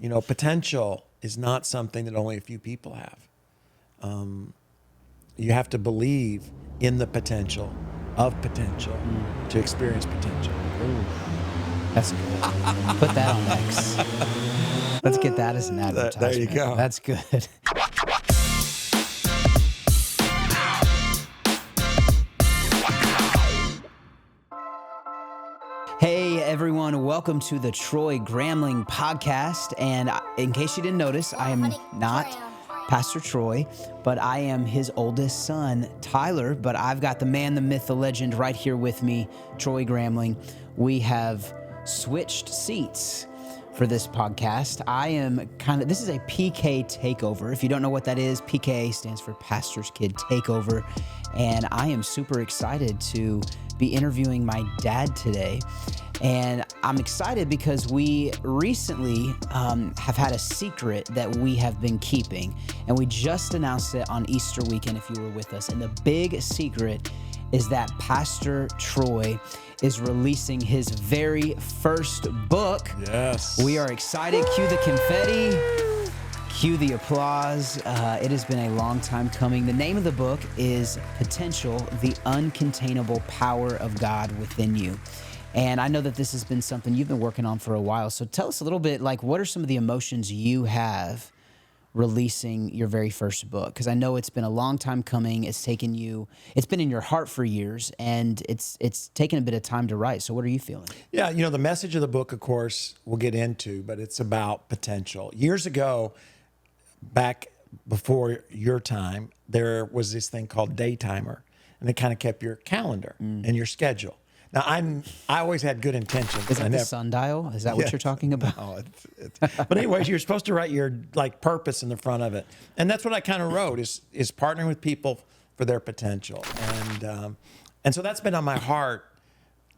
Potential is not something that only a few people have. You have to believe in the potential of potential to experience potential. Ooh, that's good. Put that on X. Let's get that as an advertisement. There you go. That's good. Hey everyone, welcome to the Troy Gramling podcast. And in case you didn't notice, I am not Pastor Troy, but I am his oldest son, Tyler. But I've got the man, the myth, the legend right here with me, Troy Gramling. We have switched seats for this podcast. This is a PK takeover. If you don't know what that is, PK stands for Pastor's Kid Takeover. And I am super excited to be interviewing my dad today. And I'm excited because we recently have had a secret that we have been keeping. And we just announced it on Easter weekend, if you were with us. And the big secret is that Pastor Troy is releasing his very first book. Yes. We are excited. Cue the confetti. Cue the applause. It has been a long time coming. The name of the book is Potential, the Uncontainable Power of God Within You. And I know that this has been something you've been working on for a while. So tell us a little bit, what are some of the emotions you have releasing your very first book? Because I know it's been a long time coming. It's been in your heart for years, and it's taken a bit of time to write. So what are you feeling? Yeah, the message of the book, of course, we'll get into, but it's about potential. Years ago, back before your time, there was this thing called Daytimer, and it kind of kept your calendar and your schedule. Now, I always had good intentions. Is that the sundial? Is that what you're talking about? No, but anyways, you're supposed to write your purpose in the front of it. And that's what I kind of wrote is partnering with people for their potential. And so that's been on my heart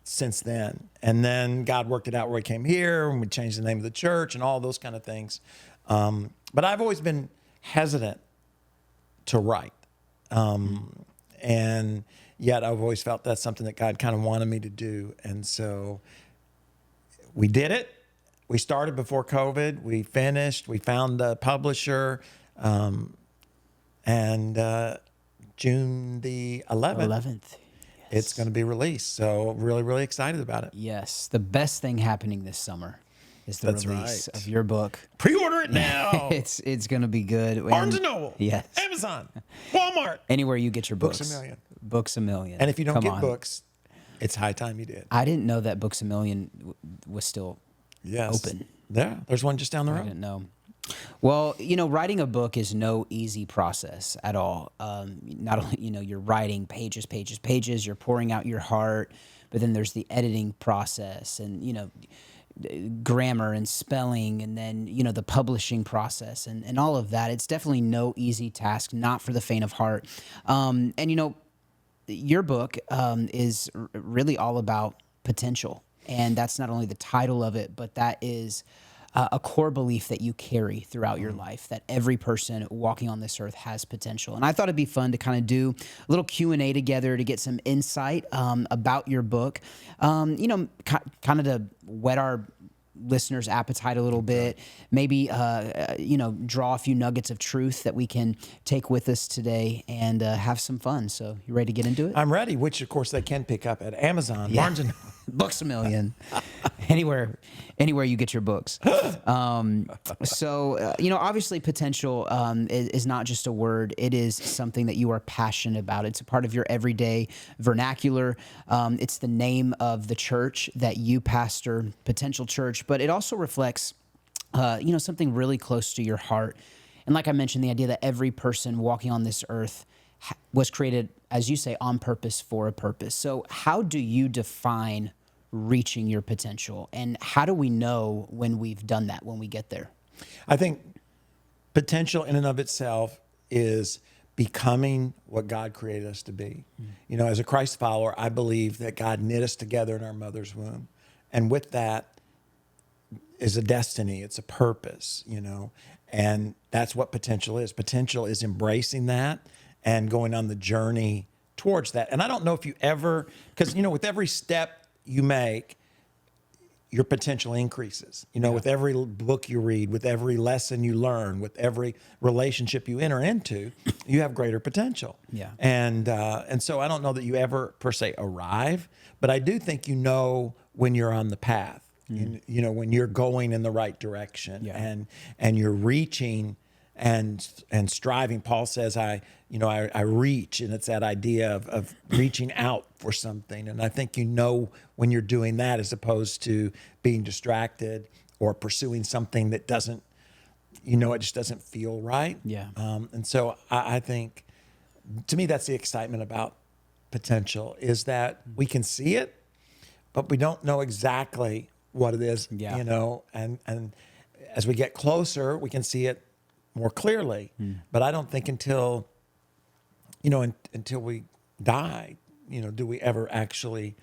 since then. And then God worked it out where we came here, and we changed the name of the church and all those kind of things. But I've always been hesitant to write. And yet I've always felt that's something that God kind of wanted me to do. And so we did it. We started before COVID. We finished. We found a publisher. And June the 11th. It's going to be released. So really, really excited about it. Yes. The best thing happening this summer is the release of your book. Pre-order it now. It's going to be good. Barnes & Noble. Yes. Amazon. Walmart. Anywhere you get your books. Books A Million. Books A Million. And if you don't get books, it's high time you did. I didn't know that Books A Million was still open. Yeah, there's one just down the road. I didn't know. Well, writing a book is no easy process at all. Not only, you're writing pages, you're pouring out your heart, but then there's the editing process and, grammar and spelling, and then, the publishing process and all of that. It's definitely no easy task, not for the faint of heart. Your book is really all about potential. And that's not only the title of it, but that is a core belief that you carry throughout your life, that every person walking on this earth has potential. And I thought it'd be fun to kind of do a little Q&A together to get some insight about your book, kind of to whet our listeners' appetite a little bit, maybe, draw a few nuggets of truth that we can take with us today and have some fun. So you ready to get into it? I'm ready, which, of course, they can pick up at Amazon, Barnes & Noble. Books A Million, anywhere you get your books. Obviously potential is not just a word. It is something that you are passionate about. It's a part of your everyday vernacular. It's the name of the church that you pastor, Potential Church, but it also reflects, something really close to your heart. And like I mentioned, the idea that every person walking on this earth was created, as you say, on purpose for a purpose. So how do you define reaching your potential? And how do we know when we've done that, when we get there? I think potential in and of itself is becoming what God created us to be. As a Christ follower, I believe that God knit us together in our mother's womb. And with that is a destiny. It's a purpose, and that's what potential is. Potential is embracing that and going on the journey towards that. And I don't know if you ever, because, with every step you make, your potential increases. With every book you read, with every lesson you learn, with every relationship you enter into, you have greater potential. Yeah. And so I don't know that you ever per se arrive, but I do think when you're on the path. When you're going in the right direction, and you're reaching and striving. Paul says, I reach, and it's that idea of reaching out for something. And I think when you're doing that, as opposed to being distracted or pursuing something that doesn't, it just doesn't feel right. Yeah. And so I think, to me, that's the excitement about potential, is that we can see it, but we don't know exactly what it is, and as we get closer, we can see it more clearly. But I don't think until we die, do we ever actually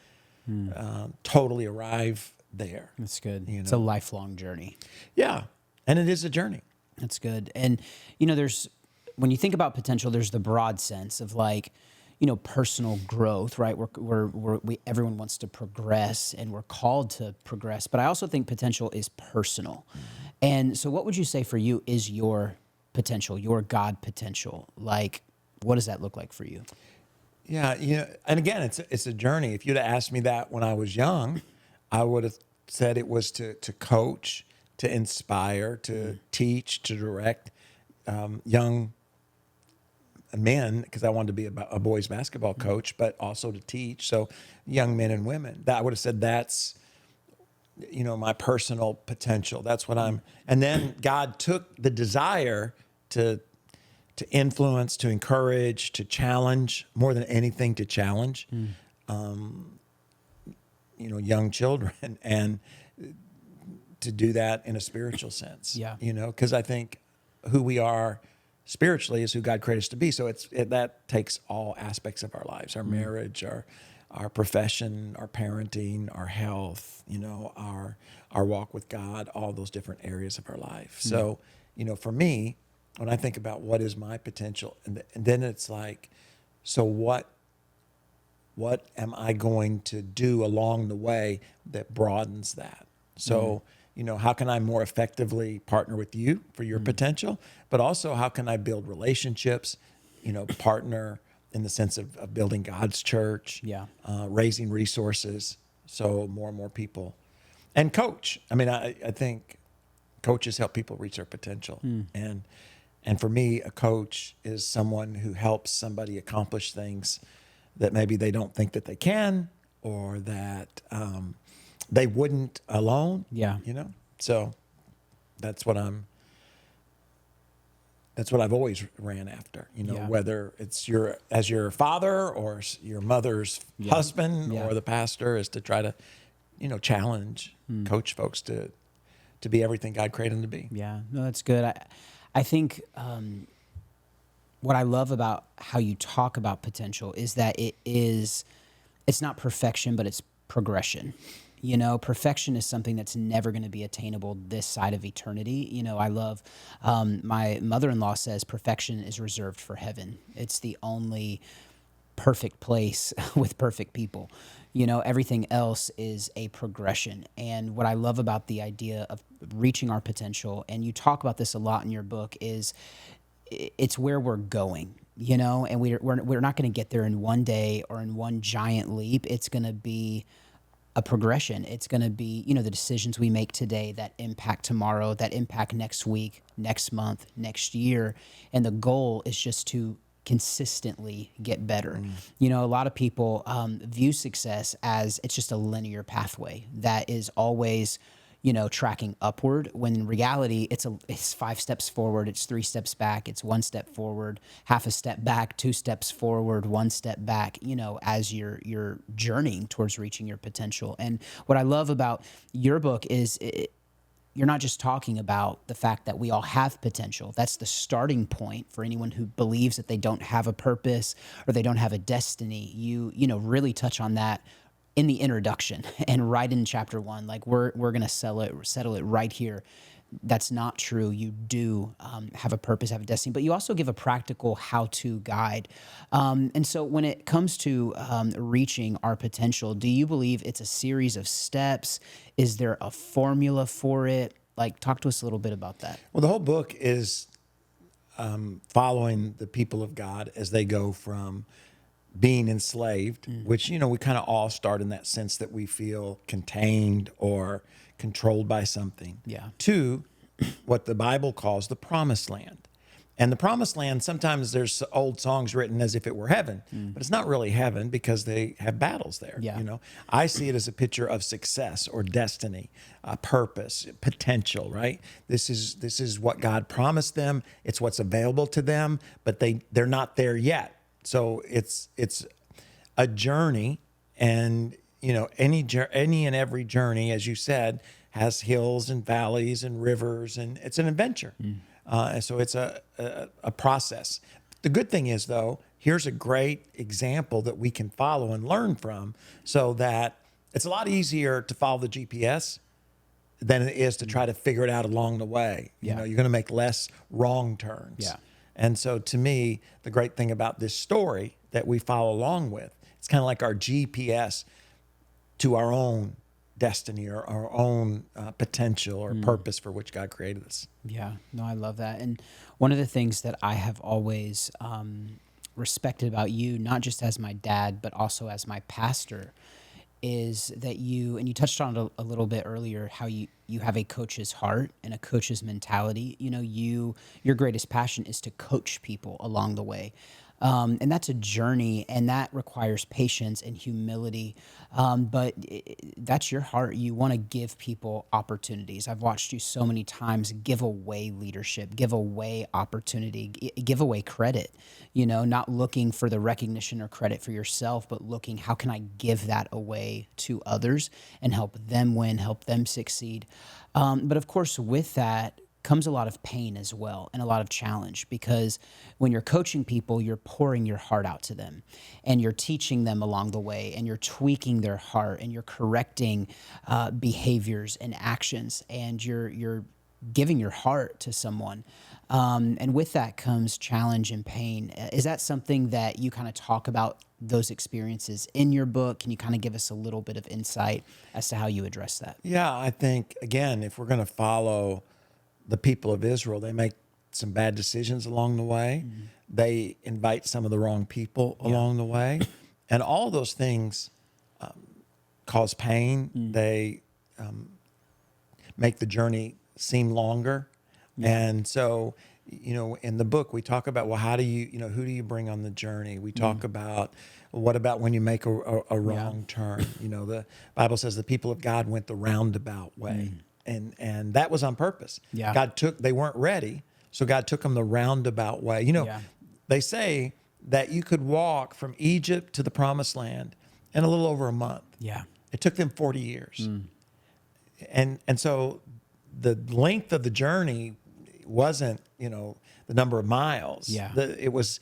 totally arrive there. That's good. It's a lifelong journey. Yeah, and it is a journey. That's good. And, when you think about potential, there's the broad sense of personal growth, right? Everyone wants to progress, and we're called to progress. But I also think potential is personal. And so what would you say for you is your potential, your God potential? What does that look like for you? Yeah, and again, it's a journey. If you'd have asked me that when I was young, I would have said it was to coach, to inspire, to teach, to direct young men, because I wanted to be a boys basketball coach, but also to teach. So young men and women, that I would have said that's, my personal potential. That's what and then God took the desire to influence, to encourage, to challenge, more than anything, to challenge, young children, and to do that in a spiritual sense. Yeah. Because I think who we are spiritually is who God created us to be. So that takes all aspects of our lives, our marriage, our profession, our parenting, our health, our walk with God, all those different areas of our life. So, for me, when I think about what is my potential, and then it's like, so what am I going to do along the way that broadens that? So, how can I more effectively partner with you for your potential? But also, how can I build relationships, partner in the sense of building God's church, raising resources, so more and more people, and coach. I mean, I think coaches help people reach their potential. And for me, a coach is someone who helps somebody accomplish things that maybe they don't think that they can, or that they wouldn't alone. Yeah. So that's what I've always ran after, whether it's as your father or your mother's husband or the pastor, is to try to, challenge, coach folks to be everything God created them to be. Yeah, no, that's good. I think what I love about how you talk about potential is that it's not perfection, but it's progression. Perfection is something that's never going to be attainable this side of eternity. I love, my mother-in-law says perfection is reserved for heaven. It's the only perfect place with perfect people. Everything else is a progression. And what I love about the idea of reaching our potential, and you talk about this a lot in your book, is it's where we're going. And we're not going to get there in one day or in one giant leap. It's going to be a progression. It's going to be, the decisions we make today that impact tomorrow, that impact next week, next month, next year. And the goal is just to consistently get better. A lot of people view success as it's just a linear pathway that is always, tracking upward, when in reality it's 5 steps forward, it's 3 steps back, it's 1 step forward, half a step back, 2 steps forward, 1 step back, as you're journeying towards reaching your potential. And what I love about your book is you're not just talking about the fact that we all have potential. That's the starting point for anyone who believes that they don't have a purpose or they don't have a destiny. You really touch on that in the introduction and right in chapter 1. Like we're going to settle it right here, that's not true. You do have a purpose, have a destiny, but you also give a practical how-to guide. And so when it comes to reaching our potential, do you believe it's a series of steps? Is there a formula for it? Like, talk to us a little bit about that. Well, the whole book is following the people of God as they go from being enslaved, which, we kind of all start in that sense that we feel contained or controlled by something, Yeah. to what the Bible calls the promised land. And the promised land, sometimes there's old songs written as if it were heaven, but it's not really heaven because they have battles there. Yeah. I see it as a picture of success or destiny, purpose, potential, right? This is what God promised them. It's what's available to them, but they're not there yet. So it's a journey, and any and every journey, as you said, has hills and valleys and rivers, and it's an adventure. And so it's a process. The good thing is, though, here's a great example that we can follow and learn from, so that it's a lot easier to follow the GPS than it is to try to figure it out along the way. Yeah. You're going to make less wrong turns. Yeah. And so to me, the great thing about this story that we follow along with, it's kind of like our GPS to our own destiny or our own potential or purpose for which God created us. Yeah, no, I love that. And one of the things that I have always respected about you, not just as my dad, but also as my pastor, is that and you touched on it a little bit earlier, how you have a coach's heart and a coach's mentality. Your greatest passion is to coach people along the way. And that's a journey, and that requires patience and humility. But that's your heart. You want to give people opportunities. I've watched you so many times give away leadership, give away opportunity, give away credit, not looking for the recognition or credit for yourself, but looking, how can I give that away to others and help them win, help them succeed? But of course, with that comes a lot of pain as well, and a lot of challenge, because when you're coaching people, you're pouring your heart out to them, and you're teaching them along the way, and you're tweaking their heart, and you're correcting behaviors and actions, and you're giving your heart to someone. And with that comes challenge and pain. Is that something that you kind of talk about, those experiences in your book? Can you kind of give us a little bit of insight as to how you address that? Yeah, I think, again, if we're going to follow the people of Israel, they make some bad decisions along the way. Mm-hmm. They invite some of the wrong people along the way. And all those things cause pain. Mm-hmm. They make the journey seem longer. Yeah. And so, in the book, we talk about, well, how do you, who do you bring on the journey? We talk about, what about when you make a wrong turn? The Bible says the people of God went the roundabout way. And that was on purpose. Yeah. They weren't ready, so God took them the roundabout way. They say that you could walk from Egypt to the Promised Land in a little over a month. Yeah. It took them 40 years. And so the length of the journey wasn't, the number of miles. Yeah. It was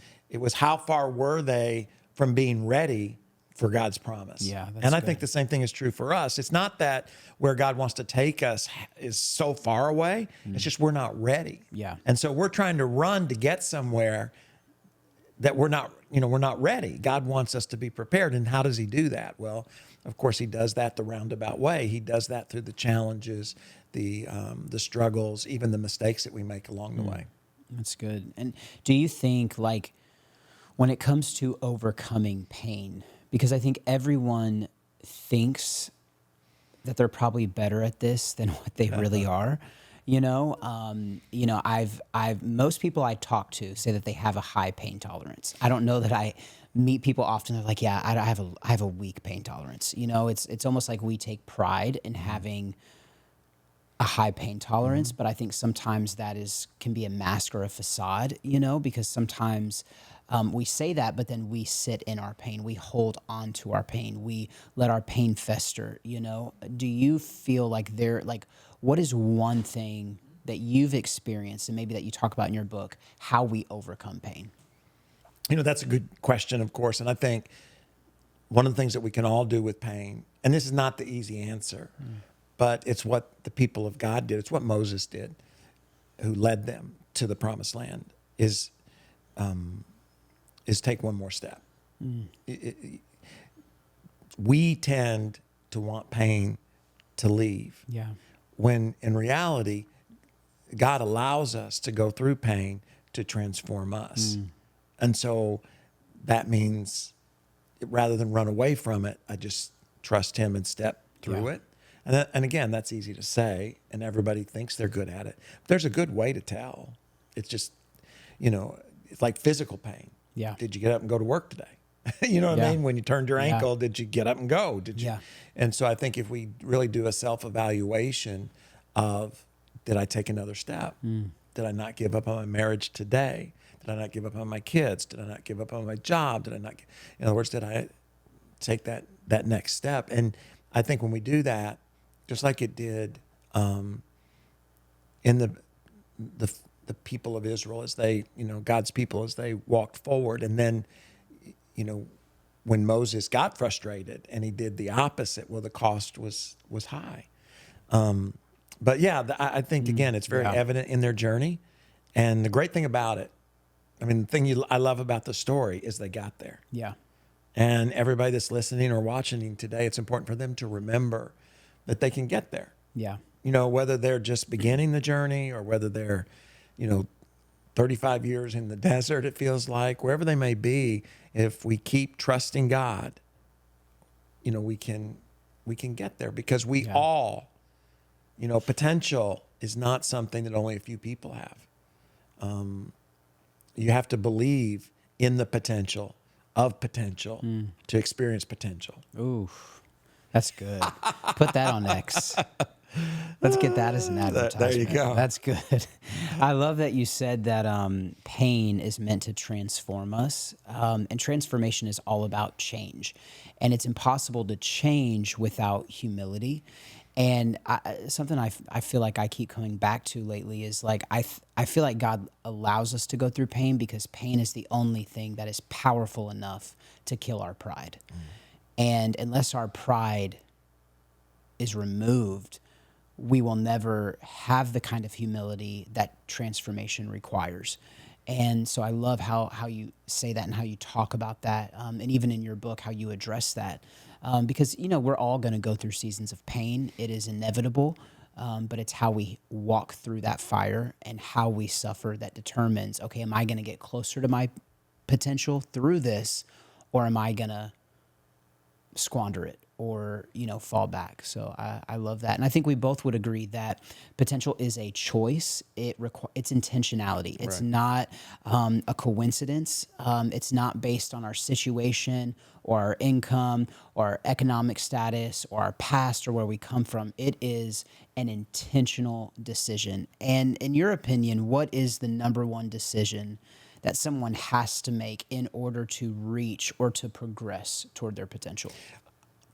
how far were they from being ready for God's promise. Yeah, and I think the same thing is true for us. It's not that where God wants to take us is so far away. It's just we're not ready. Yeah. And so we're trying to run to get somewhere that we're not ready. God wants us to be prepared. And how does he do that? Well, of course, he does that the roundabout way. He does that through the challenges, the struggles, even the mistakes that we make along the way. That's good. And do you think, like, when it comes to overcoming pain, because I think everyone thinks that they're probably better at this than what they really are. Most people I talk to say that they have a high pain tolerance. I don't know that I meet people often. They're like, yeah, I have a weak pain tolerance. It's almost like we take pride in having a high pain tolerance, but I think sometimes that can be a mask or a facade, because sometimes we say that, but then we sit in our pain. We hold on to our pain. We let our pain fester, Do you feel like what is one thing that you've experienced and maybe that you talk about in your book, how we overcome pain? That's a good question, of course. And I think one of the things that we can all do with pain, and this is not the easy answer, but it's what the people of God did. It's what Moses did, who led them to the promised land, is take one more step. We tend to want pain to leave. Yeah. When in reality, God allows us to go through pain to transform us. And so that means rather than run away from it, I just trust him and step through it. And again, that's easy to say, and everybody thinks they're good at it. But there's a good way to tell. It's just, it's like physical pain. Yeah. Did you get up and go to work today? You know what I mean? When you turned your ankle, did you get up and go? Did you? Yeah. And so I think if we really do a self-evaluation of, did I take another step? Did I not give up on my marriage today? Did I not give up on my kids? Did I not give up on my job? Did I not, in other words, did I take that next step? And I think when we do that, just like it did in the people of Israel as they, God's people as they walked forward, and then, when Moses got frustrated and he did the opposite, well, the cost was high. But yeah, I think again, it's very evident in their journey. And the great thing about it, I mean, the thing I love about the story is they got there. Yeah. And everybody that's listening or watching today, it's important for them to remember that they can get there. Yeah. Whether they're just beginning the journey or whether they're, 35 years in the desert, it feels like, wherever they may be, if we keep trusting God, we can get there, because we all, potential is not something that only a few people have. You have to believe in the potential of potential to experience potential. Ooh, that's good. Put that on X. Let's get that as an advertisement. There you go. That's good. I love that you said that pain is meant to transform us. And transformation is all about change. And it's impossible to change without humility. And something I feel like I keep coming back to lately is like, I feel like God allows us to go through pain because pain is the only thing that is powerful enough to kill our pride. And unless our pride is removed, we will never have the kind of humility that transformation requires. And so I love how you say that and how you talk about that. And even in your book, how you address that. Because, we're all going to go through seasons of pain. It is inevitable. But it's how we walk through that fire and how we suffer that determines, okay, am I going to get closer to my potential through this, or am I going to squander it or, fall back? So I love that. And I think we both would agree that potential is a choice. It's intentionality. It's not a coincidence. It's not based on our situation or our income or our economic status or our past or where we come from. It is an intentional decision. And in your opinion, what is the number one decision that someone has to make in order to reach or to progress toward their potential?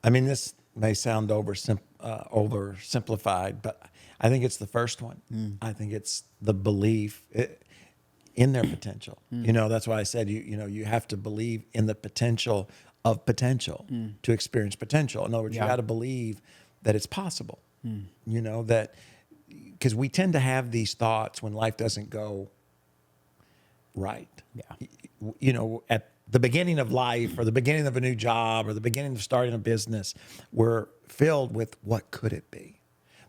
I mean, this may sound oversimplified, but I think it's the first one. I think it's the belief in their potential. That's why I said you have to believe in the potential of potential to experience potential. In other words, you got to believe that it's possible. That because we tend to have these thoughts when life doesn't go right. At the beginning of life or the beginning of a new job or the beginning of starting a business, we're filled with what could it be?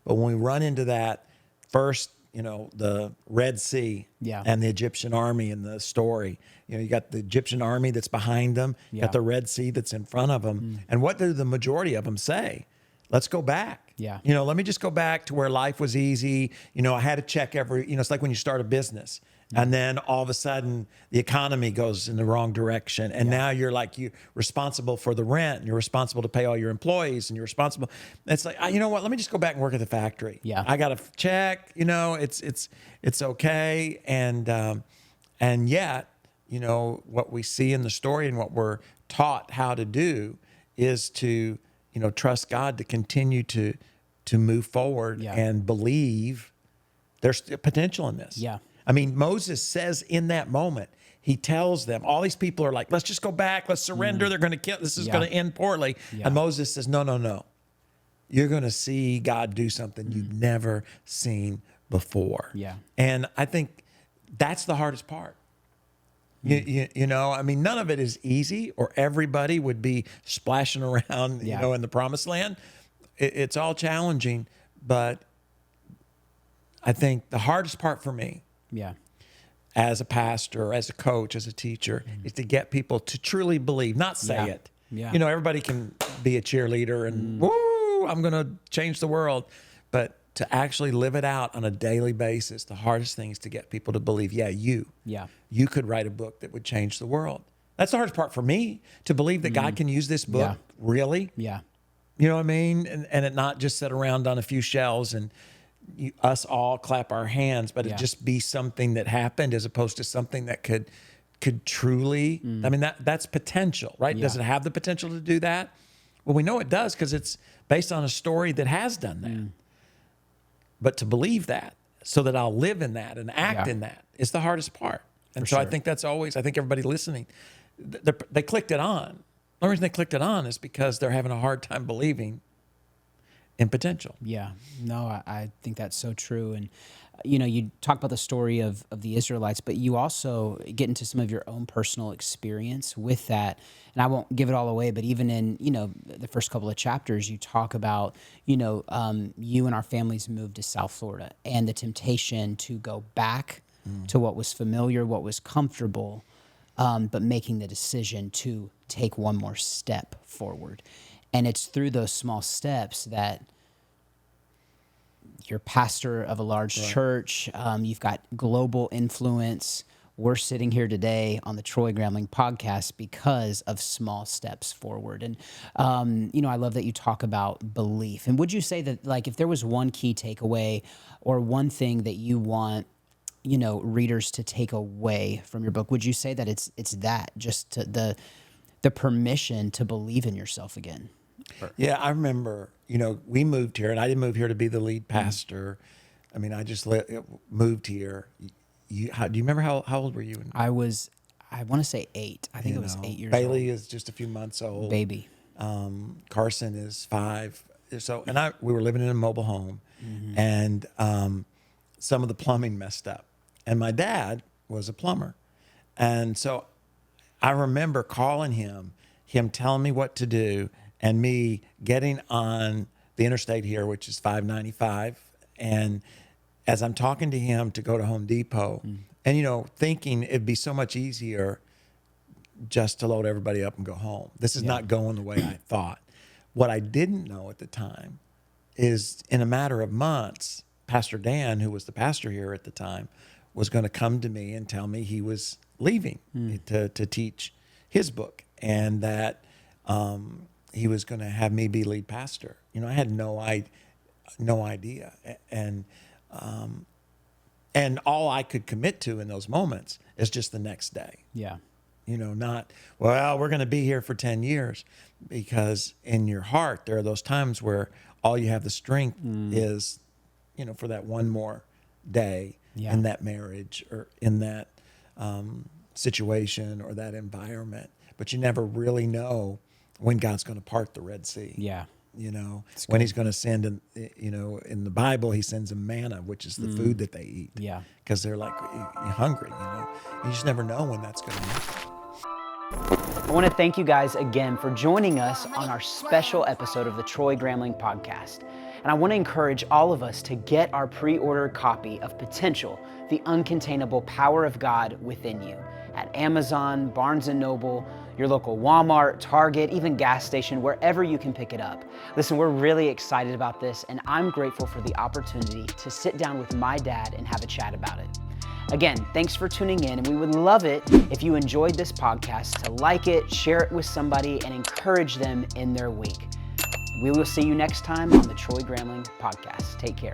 But when we run into that first, the Red Sea and the Egyptian army in the story, you got the Egyptian army that's behind them, you got the Red Sea that's in front of them. And what do the majority of them say? Let's go back. Let me just go back to where life was easy. I had to check it's like when you start a business. And then all of a sudden the economy goes in the wrong direction. And now you're responsible for the rent, and you're responsible to pay all your employees, and you're responsible. It's like, you know what? Let me just go back and work at the factory. I got to check, it's okay. And yet, what we see in the story and what we're taught how to do is to, trust God to continue to move forward and believe there's potential in this. I mean, Moses says in that moment, he tells them, all these people are like, let's just go back. Let's surrender. They're going to kill. This is going to end poorly. And Moses says, no. you're going to see God do something you've never seen before. Yeah. And I think that's the hardest part. You know, I mean, none of it is easy, or everybody would be splashing around, you know, in the promised land. It's all challenging, but I think the hardest part for me, as a pastor, as a coach, as a teacher, is to get people to truly believe, not say it. Yeah. You know, everybody can be a cheerleader and woo, I'm going to change the world, but to actually live it out on a daily basis, the hardest thing is to get people to believe, you could write a book that would change the world. That's the hardest part for me, to believe that God can use this book, really. Yeah. You know what I mean? And it not just sit around on a few shelves and us all clap our hands, but it just be something that happened, as opposed to something that could truly, I mean, that's potential, right? Does it have the potential to do that? Well, we know it does, because it's based on a story that has done that. But to believe that, so that I'll live in that and act in that, is the hardest part. And so I think that's always, I think everybody listening, they clicked it on. The only reason they clicked it on is because they're having a hard time believing in potential. Yeah, no, I think that's so true. And, you know, you talk about the story of the Israelites, but you also get into some of your own personal experience with that. And I won't give it all away, but even in, you know, the first couple of chapters, you talk about, you know, you and our families moved to South Florida, and the temptation to go back to what was familiar, what was comfortable, but making the decision to take one more step forward. And it's through those small steps that you're pastor of a large church. You've got global influence. We're sitting here today on the Troy Gramling podcast because of small steps forward. And, you know, I love that you talk about belief. And would you say that, like, if there was one key takeaway or one thing that you want, you know, readers to take away from your book, would you say that it's that, just the permission to believe in yourself again? Yeah, I remember, you know, we moved here, and I didn't move here to be the lead pastor. I mean, I just moved here. Do you remember how old were you? I want to say 8. I think it was 8 years Bailey old. is just a few months old. Baby. Carson is 5. So, and we were living in a mobile home, and some of the plumbing messed up. And my dad was a plumber. And so I remember calling him telling me what to do, and me getting on the interstate here, which is 595. And as I'm talking to him to go to Home Depot, and, you know, thinking it'd be so much easier just to load everybody up and go home. This is not going the way I thought. What I didn't know at the time is, in a matter of months, Pastor Dan, who was the pastor here at the time, was going to come to me and tell me he was leaving to teach his book, and that he was going to have me be lead pastor. You know, I had no idea. And all I could commit to in those moments is just the next day. Yeah. You know, not, well, we're going to be here for 10 years, because in your heart, there are those times where all you have the strength is, you know, for that one more day in that marriage, or in that situation, or that environment. But you never really know when God's going to part the Red Sea. Yeah. You know, when he's going to send, you know, in the Bible, he sends them manna, which is the food that they eat. Yeah. Because they're like, you're hungry, you know. You just never know when that's going to happen. I want to thank you guys again for joining us on our special episode of the Troy Gramling podcast. And I want to encourage all of us to get our pre-order copy of Potential, the Uncontainable Power of God Within You, at Amazon, Barnes & Noble, your local Walmart, Target, even gas station, wherever you can pick it up. Listen, we're really excited about this, and I'm grateful for the opportunity to sit down with my dad and have a chat about it. Again, thanks for tuning in, and we would love it if you enjoyed this podcast to like it, share it with somebody, and encourage them in their week. We will see you next time on the Troy Gramling podcast. Take care.